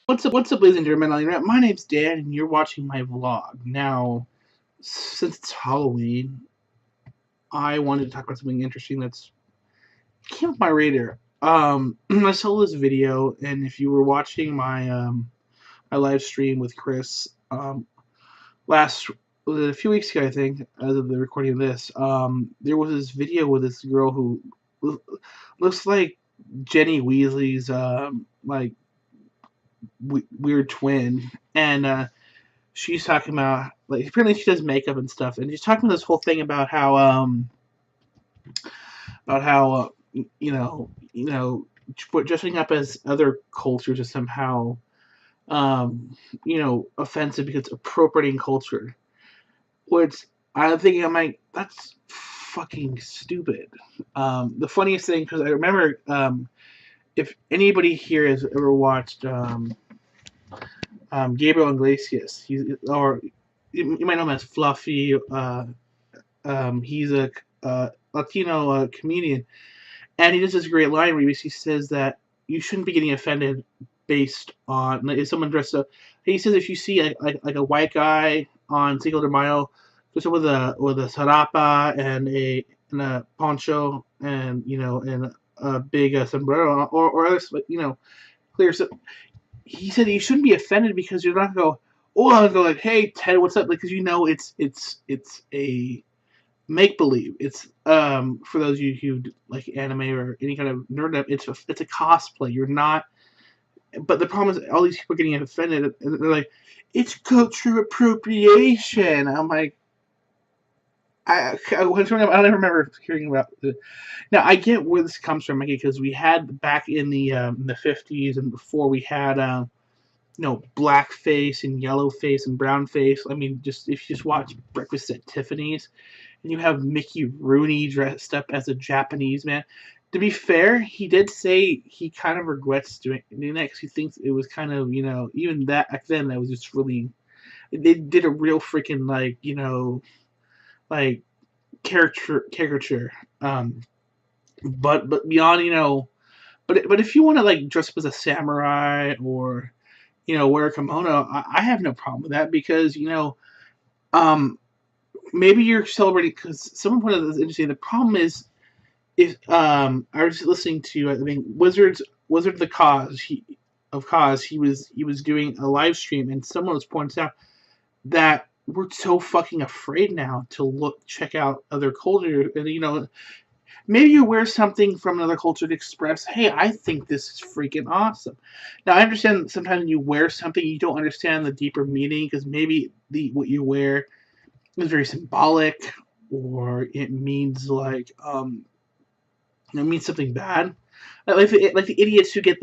What's up, ladies and gentlemen? My name's Dan, and you're watching my vlog. Now, since it's Halloween, I wanted to talk about something interesting that's came up my radar. I saw this video, and if you were watching my live stream with Chris last a few weeks ago, I think, as of the recording of this, there was this video with this girl who looks like Jenny Weasley's like weird twin, and she's talking about, like, apparently she does makeup and stuff, and she's talking about this whole thing about how dressing up as other cultures is somehow offensive because it's appropriating culture. Which I'm thinking, I'm like, that's fucking stupid. The funniest thing, because I remember, if anybody here has ever watched Gabriel Iglesias, or you might know him as Fluffy. He's a Latino comedian, and he does this great line where he says that you shouldn't be getting offended based on, like, if someone dressed up. He says if you see a white guy on Cinco de Mayo dressed up with a sarapa and a poncho and and a big sombrero or other clear. So he said you shouldn't be offended because you're not going to go, oh, I'll go like, hey Ted, what's up? Because it's a make believe. It's for those of you who like anime or any kind of nerd up, it's a cosplay. You're not. But the problem is all these people are getting offended, and they're like, it's cultural appropriation. I'm like, I don't remember hearing about the. Now I get where this comes from, Mikey, because we had back in the 50s and before, we had black face and yellow face and brown face. I mean, just if you just watch Breakfast at Tiffany's, and you have Mickey Rooney dressed up as a Japanese man. To be fair, he did say he kind of regrets doing that because he thinks it was kind of, even that back then, that was just really. They did a real freaking, like caricature. But beyond, but if you want to, like, dress up as a samurai or wear a kimono, I have no problem with that because um maybe you're celebrating, because someone pointed out this interesting. The problem is, if I was listening to, I think, Wizard of the Cause, he was doing a live stream, and someone was pointing out that we're so fucking afraid now to check out other cultures, and maybe you wear something from another culture to express, hey, I think this is freaking awesome. Now I understand sometimes when you wear something, you don't understand the deeper meaning, because maybe what you wear is very symbolic, or it means like it means something bad. Like the idiots who get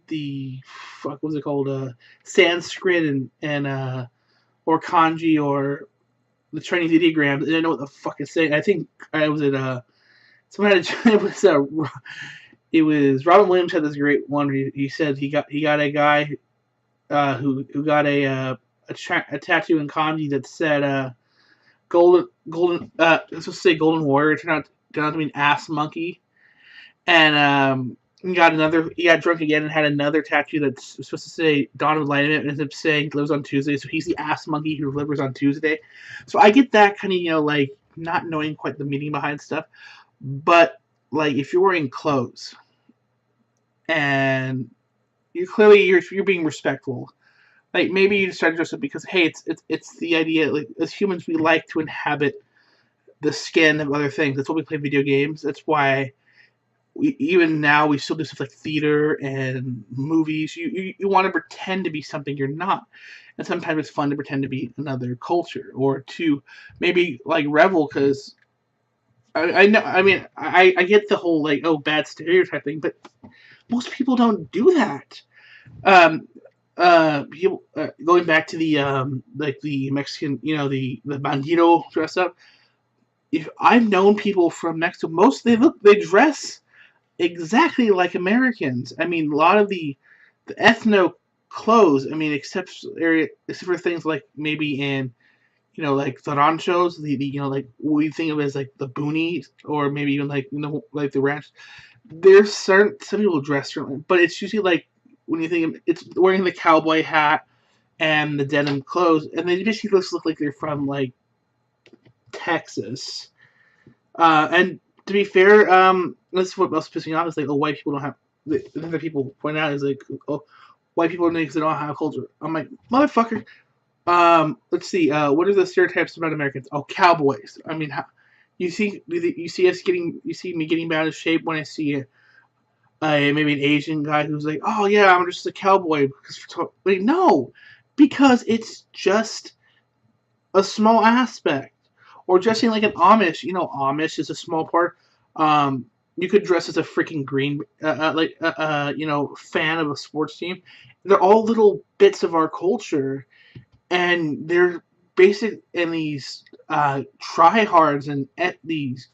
the fuck, what's it called, Sanskrit and or kanji or the Chinese ideograms. I don't know what the fuck it's saying. I think I was at someone had it was Robin Williams had this great one where he said he got a guy who got a tattoo in kanji that said golden let's just say golden warrior, turned out to be an ass monkey, and he got drunk again and had another tattoo that's supposed to say Dawn of Light, and it ends up saying lives on Tuesday, so he's the ass monkey who delivers on Tuesday. So I get that kind of, like, not knowing quite the meaning behind stuff, but like if you're wearing clothes and you're being respectful. Like, maybe you decide to dress up because, hey, it's the idea. Like, as humans, we like to inhabit the skin of other things. That's why we play video games. That's why even now we still do stuff like theater and movies. You want to pretend to be something you're not, and sometimes it's fun to pretend to be another culture, or to maybe like revel, because I know. I mean, I get the whole, like, oh, bad stereotype thing, but most people don't do that. Um, people, going back to the like the Mexican, the bandito dress up. If I've known people from Mexico, they dress exactly like Americans. I mean, a lot of the ethno clothes. I mean, except for things like maybe in like the ranchos, the like what we think of as like the boonies, or maybe even like like the ranch. There's some people dress certain, but it's usually like when you think it's wearing the cowboy hat and the denim clothes, and they basically look like they're from like Texas. And to be fair, this is what else pissing me off is like, oh, white people don't have. The other people point out is like, oh, white people because they don't have culture. I'm like, motherfucker. Let's see. What are the stereotypes about Americans? Oh, cowboys. I mean, you see me getting bad in shape when I see maybe an Asian guy who's like, oh yeah, I'm just a cowboy. Like, no, because it's just a small aspect. Or dressing like an Amish. You know, Amish is a small part. You could dress as a freaking green, fan of a sports team. They're all little bits of our culture, and they're basic in these tryhards and at these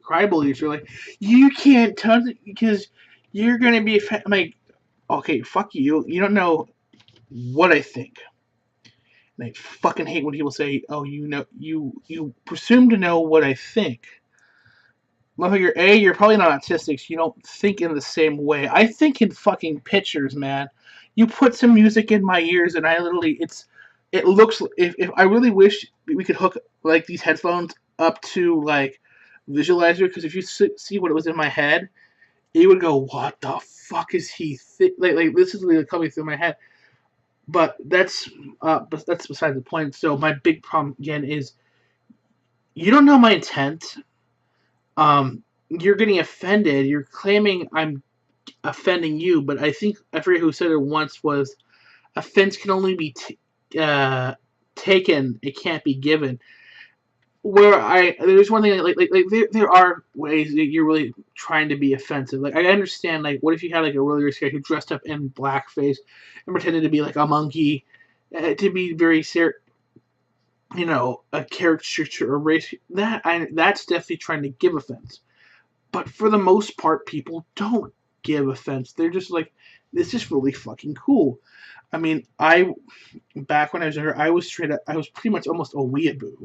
crybabies. They're like, you can't touch it because you're gonna be. I'm like, okay, fuck you. You don't know what I think. And I fucking hate when people say, "Oh, you presume to know what I think." Motherfucker, A, you're probably not autistic. So you don't think in the same way. I think in fucking pictures, man. You put some music in my ears, and I literally, it looks. If I really wish we could hook like these headphones up to like visualizer, because if you see what it was in my head, you would go, "What the fuck is he like this is really coming through my head." But that's beside the point. So my big problem again is you don't know my intent. You're getting offended. You're claiming I'm offending you, but I think I forget who said it once was offense can only be taken. It can't be given. There's one thing like there are ways that you're really trying to be offensive. Like I understand like what if you had like a really rich guy who dressed up in blackface and pretended to be like a monkey to be very a caricature or race that's definitely trying to give offense. But for the most part, people don't give offense. They're just like, this is really fucking cool. I mean, back when I was younger, I was pretty much almost a weeaboo.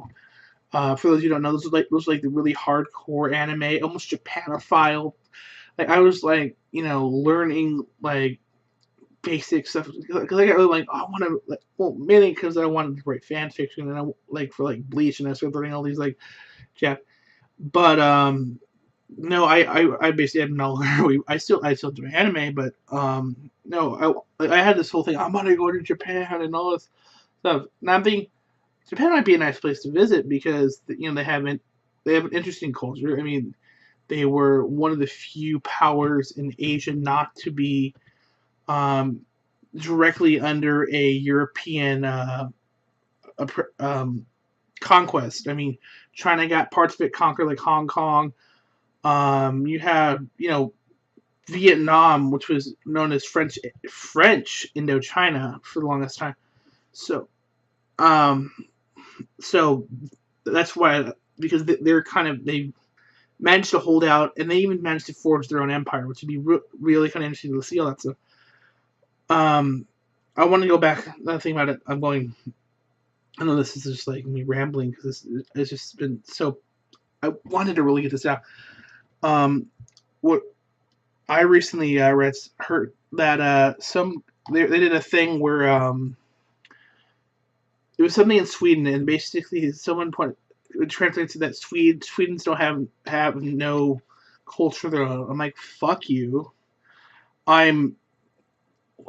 For those of you who don't know, those are like the really hardcore anime, almost Japanophile. Like I was like, learning like basic stuff because I got really like I want to mainly because I wanted to write fan fiction and I like for like Bleach and I started learning all these like Jap. But no, I basically have no. I still do anime, but no, I had this whole thing. I'm gonna go to Japan and all this stuff. Now I'm thinking Japan might be a nice place to visit because they have an interesting culture. I mean, they were one of the few powers in Asia not to be directly under a European conquest. I mean, China got parts of it conquered, like Hong Kong. You have, Vietnam, which was known as French Indochina for the longest time. So, so that's why because they managed to hold out, and they even managed to forge their own empire, which would be really kind of interesting to see all that stuff. I want to go back. Another thing about it, I know this is just like me rambling because it's just been so. I wanted to really get this out. What I recently heard that they did a thing where it was something in Sweden, and basically someone translates to that Swedes don't have no culture of their own. I'm like, fuck you. I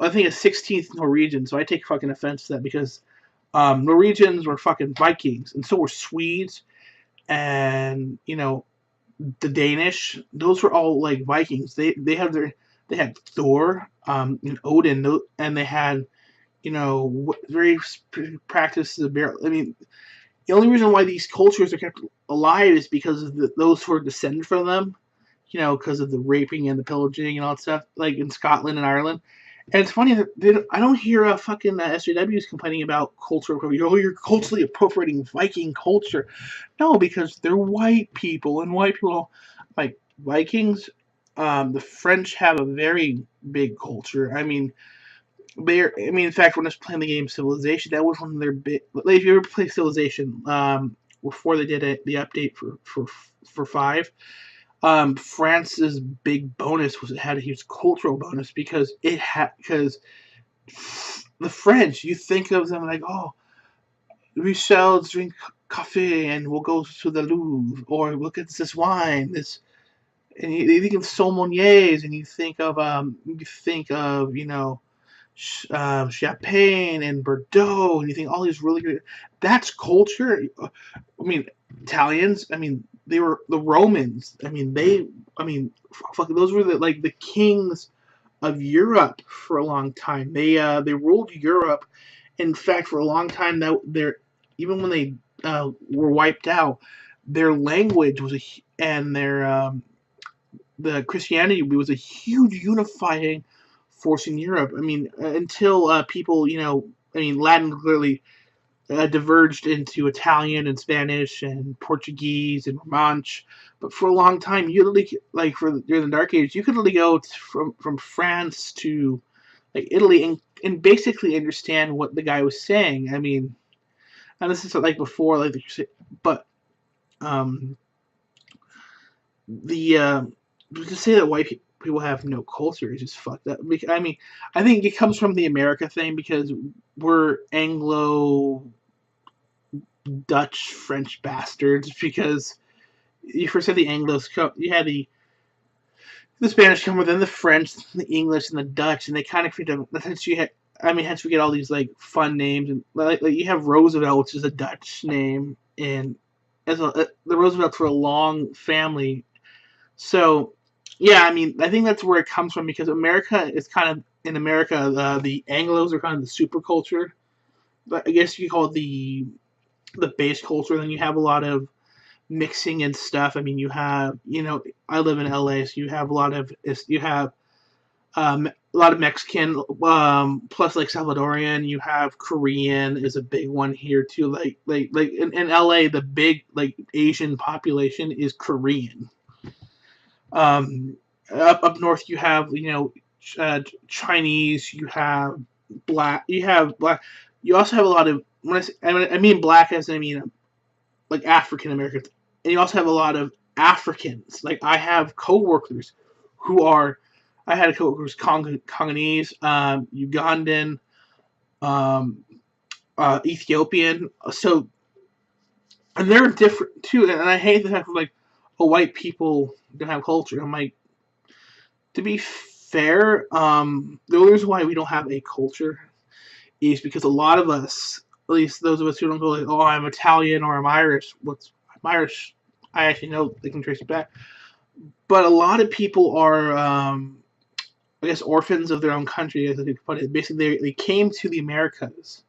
think a 16th Norwegian, so I take fucking offense to that because Norwegians were fucking Vikings, and so were Swedes, and the Danish. Those were all like Vikings. They had Thor, and Odin, and they had very practices of burial. I mean, the only reason why these cultures are kept alive is because of those who are descended from them. Because of the raping and the pillaging and all that stuff, like in Scotland and Ireland. And it's funny that I don't hear fucking SJWs complaining about cultural appropriation. Oh, you're culturally appropriating Viking culture. No, because they're white people, and white people, like Vikings, the French have a very big culture. I mean, in fact, when I was playing the game Civilization, that was one of their big. Like, if you ever play Civilization, before they did the update for 5, France's big bonus was it had a huge cultural bonus because the French, you think of them like, oh, we shall drink coffee and we'll go to the Louvre, or look at this wine, this, and you think of sommeliers, and you think of Champagne and Bordeaux, and you think all these really good. That's culture. I mean, Italians. I mean, they were the Romans. I mean, fuck, those were the kings of Europe for a long time. They ruled Europe. In fact, for a long time, that they're even when they were wiped out, their language was and their the Christianity was a huge unifying force in Europe. I mean, until people, Latin clearly diverged into Italian and Spanish and Portuguese and Romansh. But for a long time, you literally, during the Dark Ages, you could literally go from France to Italy and basically understand what the guy was saying. I mean, and this is before but the to say that white people have no culture is just fucked up. I mean, I think it comes from the America thing because we're Anglo Dutch French bastards. Because you first had the Anglos come, you had the Spanish come, then the French, the English, and the Dutch, and they kind of created. Hence we get all these fun names, and you have Roosevelt, which is a Dutch name, and the Roosevelts were a long family. So, yeah, I mean, I think that's where it comes from because America is kind of in America. The Anglos are kind of the super culture, but I guess you could call it the base culture. Then you have a lot of mixing and stuff. I mean, you have I live in LA, so you have a lot of Mexican, plus Salvadorian. You have Korean is a big one here too. Like in LA, the big Asian population is Korean. Up north, you have Chinese. You have black. You also have a lot of I mean black as I mean African Americans, and you also have a lot of Africans. I have coworkers who are. I had a coworker who's Congolese, Ugandan, Ethiopian. So, and they're different too. And I hate the fact of white people don't have culture. I'm like, to be fair, the only reason why we don't have a culture is because a lot of us, at least those of us who don't go oh, I'm Italian or I'm Irish. I'm Irish. I actually know they can trace it back. But a lot of people are, I guess, orphans of their own country, as they put it. Basically, they came to the Americas,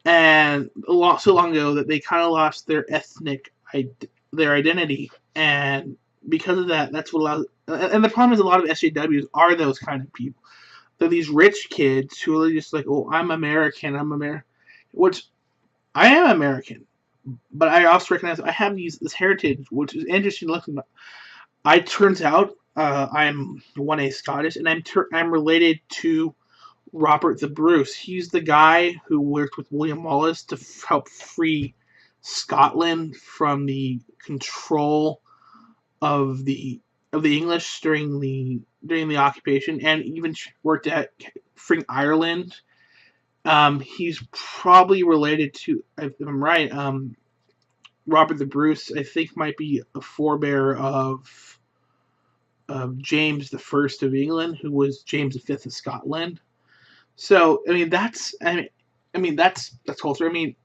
and so long ago that they kind of lost their their identity, and because of that, that's what allows. And the problem is, a lot of SJWs are those kind of people. They're these rich kids who are just oh, I'm American, which I am American, but I also recognize I have this heritage, which is interesting to listen to. Turns out I'm 1A Scottish, and I'm related to Robert the Bruce. He's the guy who worked with William Wallace to help free Scotland from the control of the English during the occupation, and even worked at freeing Ireland. He's probably related to, if I'm right, Robert the Bruce. I think might be a forebear of James the First of England, who was James the Fifth of Scotland. So I mean that's culture. I mean,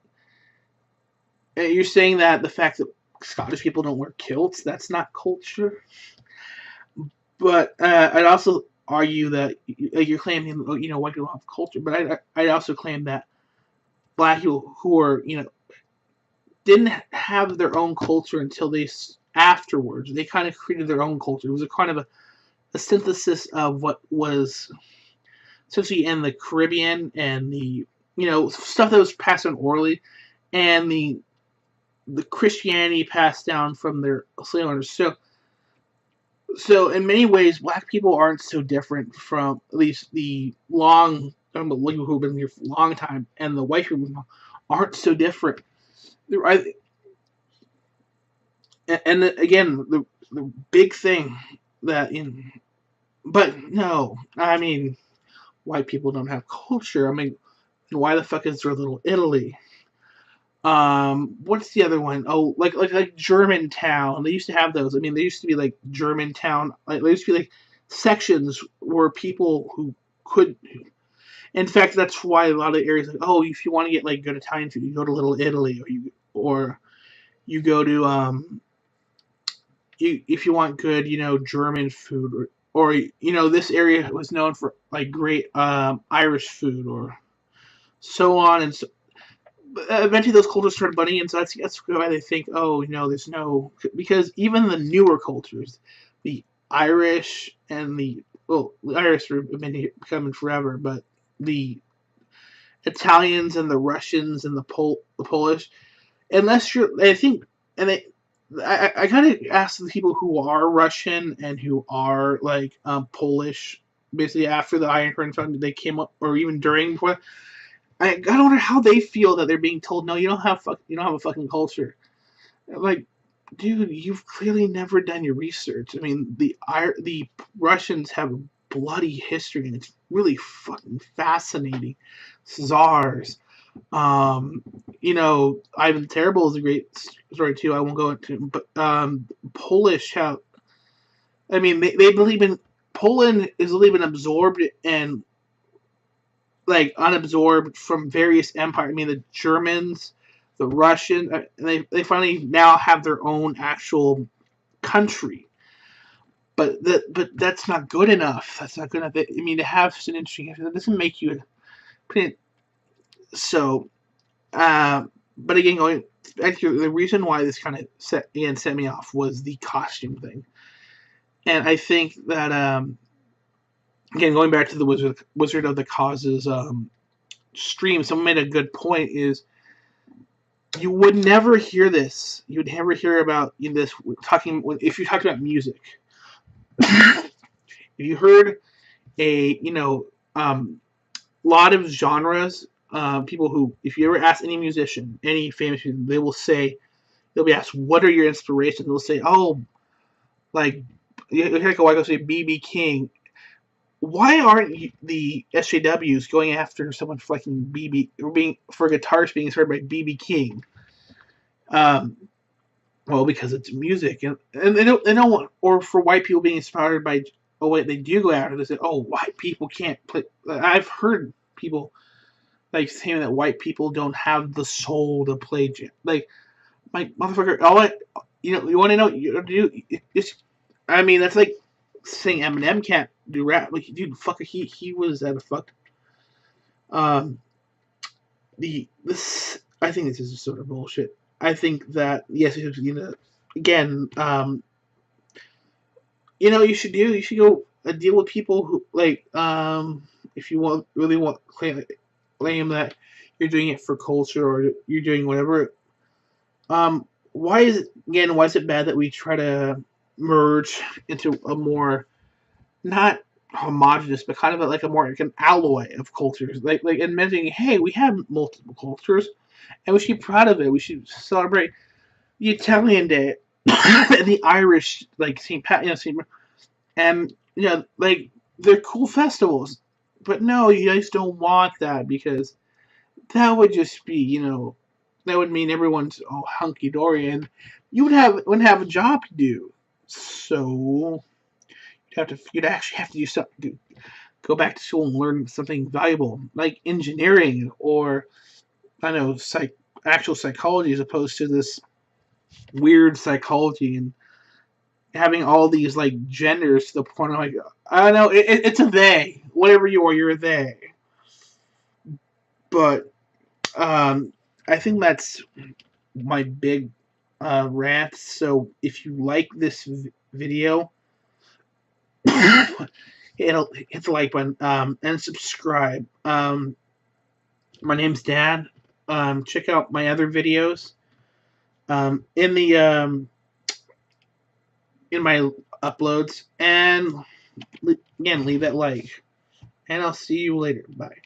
you're saying that the fact that Scottish people don't wear kilts, that's not culture. But I'd also argue that you're claiming white people have culture, but I'd also claim that black people who are didn't have their own culture until afterwards. They kind of created their own culture. It was a kind of a synthesis of what was essentially in the Caribbean and the stuff that was passed on orally, and the Christianity passed down from their slave owners. So in many ways, black people aren't so different from at least the people who have been here for a long time, and the white people aren't so different. And again, the big thing that in. But no, I mean, white people don't have culture. I mean, why the fuck is there Little Italy? What's the other one? Oh, like Germantown. They used to have those. I mean, they used to be like Germantown. Like there used to be like sections where people who could. In fact, that's why a lot of areas like, oh, if you want to get like good Italian food, you go to Little Italy, or you go to you if you want good, German food, or this area was known for like great Irish food, or so on and so. Eventually those cultures started blending in, so that's why they think, oh, there's no, because even the newer cultures, the Irish and the Irish have been here, coming forever, but the Italians and the Russians and the Polish, unless you're, I think, and I kind of ask the people who are Russian and who are like Polish, basically after the Iron Curtain, they came up, or even during before. I wonder how they feel that they're being told, no, you don't have a fucking culture. Like, dude, you've clearly never done your research. I mean, the Russians have a bloody history, and it's really fucking fascinating. Czars, Ivan the Terrible is a great story too. I won't go into, but Polish have. I mean, they believe in Poland is really been absorbed and like unabsorbed from various empires. I mean, the Germans, the Russians, they finally now have their own actual country. But that's not good enough. That's not good enough. I mean, to have such an interesting history, that doesn't make you. So, but again, going back to the reason why this kind of set me off was the costume thing, and I think that again, going back to the Wizard of the Causes stream, someone made a good point. Is you would never hear this. You would never hear about this if you talked about music. If you heard a lot of genres, people who, if you ever ask any musician, any famous musician, they'll be asked, what are your inspirations? They'll say, oh, like, you hear like a white guy say BB King. Why aren't the SJWs going after someone for fucking for guitarists being inspired by BB King? Well, because it's music, and they don't want, or for white people being inspired by. Oh wait, they do go after. They say, oh, white people can't play. I've heard people like saying that white people don't have the soul to play. Like motherfucker, you want to know? I mean, that's like saying Eminem can't do rap. Like, dude, fucker, he was at a fuck. I think this is sort of bullshit. I think that yes, again, you should go deal with people who like if you really want claim that you're doing it for culture or you're doing whatever. Why is it bad that we try to merge into a more not homogenous, but kind of like an alloy of cultures, like admitting, hey, we have multiple cultures, and we should be proud of it. We should celebrate the Italian Day, and the Irish, like St. Pat, and like they're cool festivals. But no, you guys don't want that because that would just be, that would mean everyone's hunky dory, and you wouldn't have a job to do. So you'd actually have to do something, go back to school and learn something valuable, like engineering or I don't know, actual psychology, as opposed to this weird psychology and having all these like genders to the point of like, I don't know, it's a they. Whatever you are, you're a they. But I think that's my big rant. So if you like this video, hit the like button and subscribe. My name's Dan. Check out my other videos in my uploads, and again, leave that like, and I'll see you later. Bye.